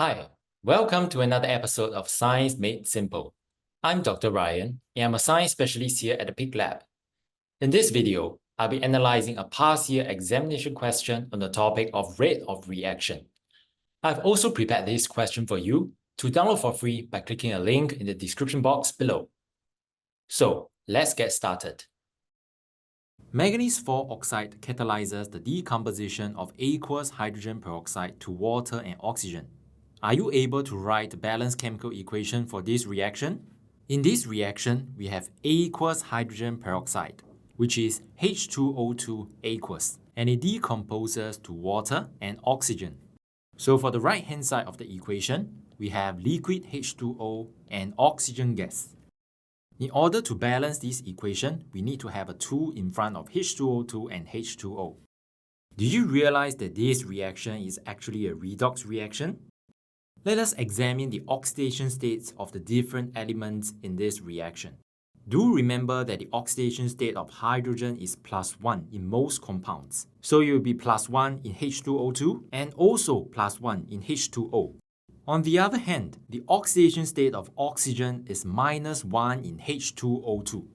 Hi, welcome to another episode of Science Made Simple. I'm Dr. Ryan, and I'm a science specialist here at the Pique Lab. In this video, I'll be analyzing a past year examination question on the topic of rate of reaction. I've also prepared this question for you to download for free by clicking a link in the description box below. So, let's get started. Manganese 4 oxide catalyzes the decomposition of aqueous hydrogen peroxide to water and oxygen. Are you able to write the balanced chemical equation for this reaction? In this reaction, we have aqueous hydrogen peroxide, which is H2O2 aqueous, and it decomposes to water and oxygen. So for the right-hand side of the equation, we have liquid H2O and oxygen gas. In order to balance this equation, we need to have a 2 in front of H2O2 and H2O. Did you realize that this reaction is actually a redox reaction? Let us examine the oxidation states of the different elements in this reaction. Do remember that the oxidation state of hydrogen is +1 in most compounds. So it will be +1 in H2O2 and also +1 in H2O. On the other hand, the oxidation state of oxygen is -1 in H2O2.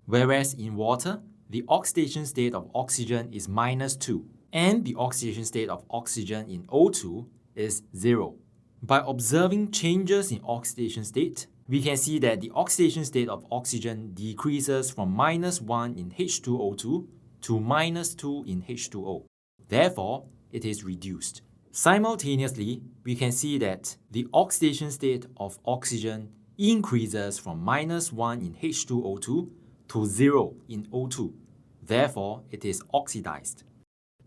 Whereas in water, the oxidation state of oxygen is -2 and the oxidation state of oxygen in O2 is 0. By observing changes in oxidation state, we can see that the oxidation state of oxygen decreases from -1 in H2O2 to -2 in H2O. Therefore, it is reduced. Simultaneously, we can see that the oxidation state of oxygen increases from -1 in H2O2 to 0 in O2. Therefore, it is oxidized.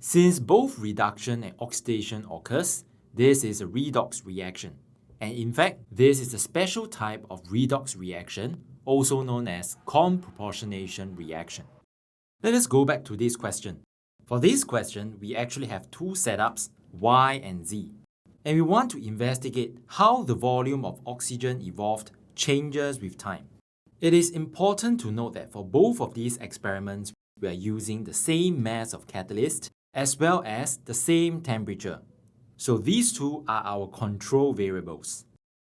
Since both reduction and oxidation occurs, this is a redox reaction. And in fact, this is a special type of redox reaction, also known as comproportionation reaction. Let us go back to this question. For this question, we actually have two setups, Y and Z. And we want to investigate how the volume of oxygen evolved changes with time. It is important to note that for both of these experiments, we are using the same mass of catalyst as well as the same temperature. So these two are our control variables.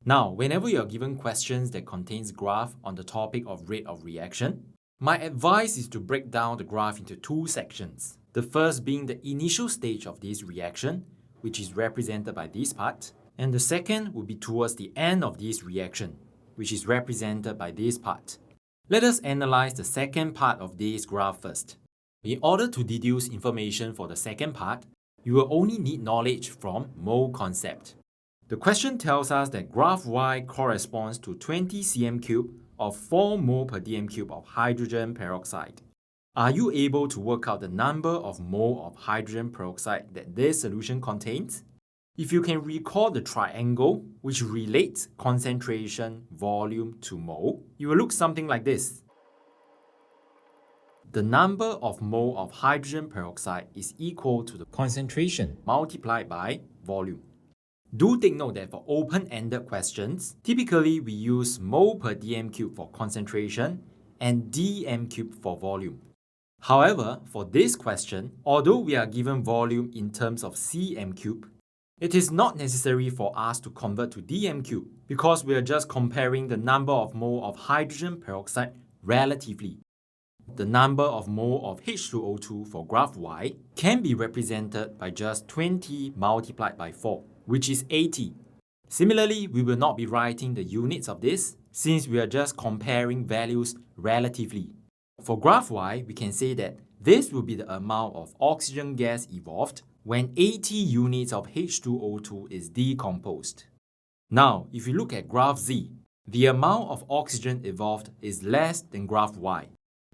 Now, whenever you are given questions that contains graph on the topic of rate of reaction, my advice is to break down the graph into two sections. The first being the initial stage of this reaction, which is represented by this part, and the second will be towards the end of this reaction, which is represented by this part. Let us analyze the second part of this graph first. In order to deduce information for the second part, you will only need knowledge from mole concept. The question tells us that graph Y corresponds to 20 cm³ of 4 mole per dm cube of hydrogen peroxide. Are you able to work out the number of mole of hydrogen peroxide that this solution contains? If you can recall the triangle which relates concentration, volume to mole, it will look something like this. The number of mole of hydrogen peroxide is equal to the concentration multiplied by volume. Do take note that for open-ended questions, typically we use mole per dm cube for concentration and dm cube for volume. However, for this question, although we are given volume in terms of cm³, it is not necessary for us to convert to dm³ because we are just comparing the number of mole of hydrogen peroxide relatively. The number of mole of H2O2 for graph Y can be represented by just 20 multiplied by 4, which is 80. Similarly, we will not be writing the units of this since we are just comparing values relatively. For graph Y, we can say that this will be the amount of oxygen gas evolved when 80 units of H2O2 is decomposed. Now, if you look at graph Z, the amount of oxygen evolved is less than graph Y.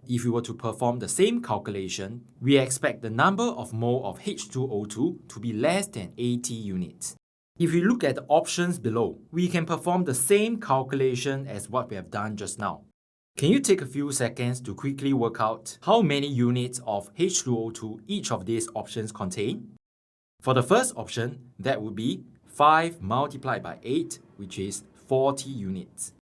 If we were to perform the same calculation, we expect the number of mole of H2O2 to be less than 80 units. If we look at the options below, we can perform the same calculation as what we have done just now. Can you take a few seconds to quickly work out how many units of H2O2 each of these options contain? For the first option, that would be 5 multiplied by 8, which is 40 units.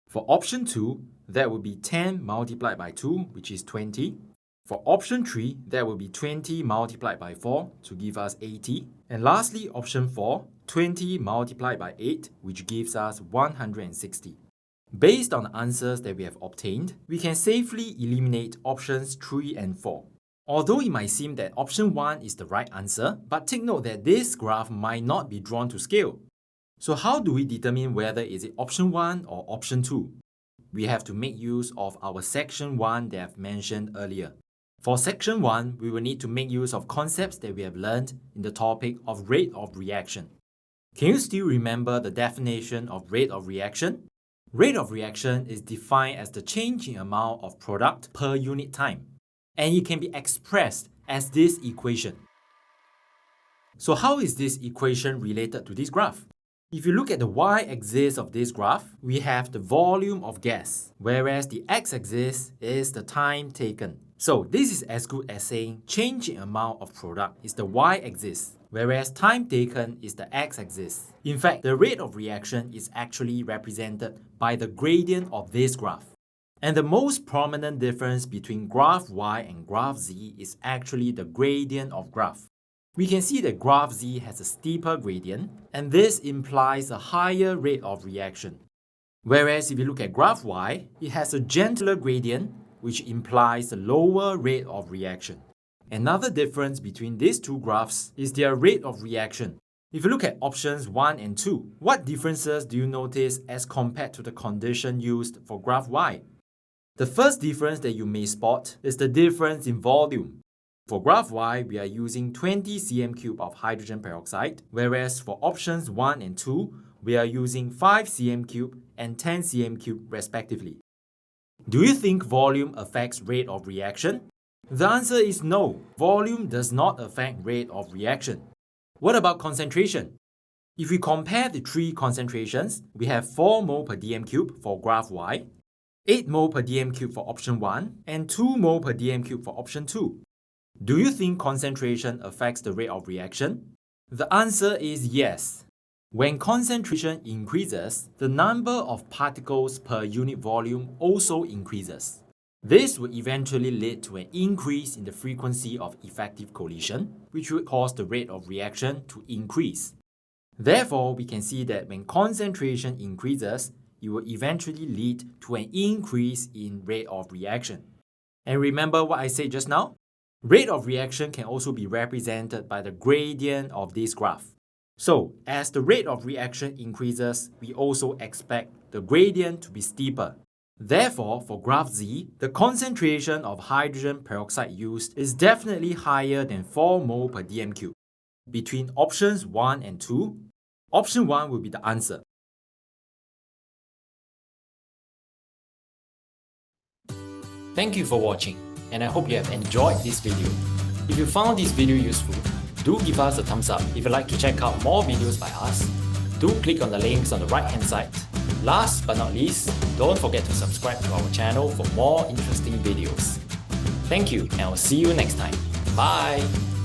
For option 2, that would be 10 multiplied by 2, which is 20. For option 3, that will be 20 multiplied by 4 to give us 80. And lastly, option 4, 20 multiplied by 8, which gives us 160. Based on the answers that we have obtained, we can safely eliminate options 3 and 4. Although it might seem that option 1 is the right answer, but take note that this graph might not be drawn to scale. So how do we determine whether is it option 1 or option 2? We have to make use of our section 1 that I've mentioned earlier. For section 1, we will need to make use of concepts that we have learned in the topic of rate of reaction. Can you still remember the definition of rate of reaction? Rate of reaction is defined as the change in amount of product per unit time, and it can be expressed as this equation. So how is this equation related to this graph? If you look at the y-axis of this graph, we have the volume of gas, whereas the x-axis is the time taken. So this is as good as saying change in amount of product is the y-axis, whereas time taken is the x-axis. In fact, the rate of reaction is actually represented by the gradient of this graph. And the most prominent difference between graph y and graph z is actually the gradient of graph. We can see that graph z has a steeper gradient, and this implies a higher rate of reaction. Whereas if you look at graph y, it has a gentler gradient, which implies a lower rate of reaction. Another difference between these two graphs is their rate of reaction. If you look at options 1 and 2, what differences do you notice as compared to the condition used for graph y? The first difference that you may spot is the difference in volume. For graph y, we are using 20 cm3 of hydrogen peroxide, whereas for options 1 and 2, we are using 5 cm3 and 10 cm3 respectively. Do you think volume affects rate of reaction? The answer is no. Volume does not affect rate of reaction. What about concentration? If we compare the three concentrations, we have 4 mol per dm³ for graph y, 8 mol per dm³ for option 1, and 2 mol per dm³ for option 2. Do you think concentration affects the rate of reaction? The answer is yes. When concentration increases, the number of particles per unit volume also increases. This will eventually lead to an increase in the frequency of effective collision, which would cause the rate of reaction to increase. Therefore, we can see that when concentration increases, it will eventually lead to an increase in rate of reaction. And remember what I said just now? Rate of reaction can also be represented by the gradient of this graph. So, as the rate of reaction increases, we also expect the gradient to be steeper. Therefore, for graph Z, the concentration of hydrogen peroxide used is definitely higher than 4 mol per dm³. Between options 1 and 2, option 1 will be the answer. Thank you for watching, and I hope you have enjoyed this video. If you found this video useful, do give us a thumbs up. If you'd like to check out more videos by us, do click on the links on the right hand side. Last but not least, don't forget to subscribe to our channel for more interesting videos. Thank you, and I'll see you next time. Bye!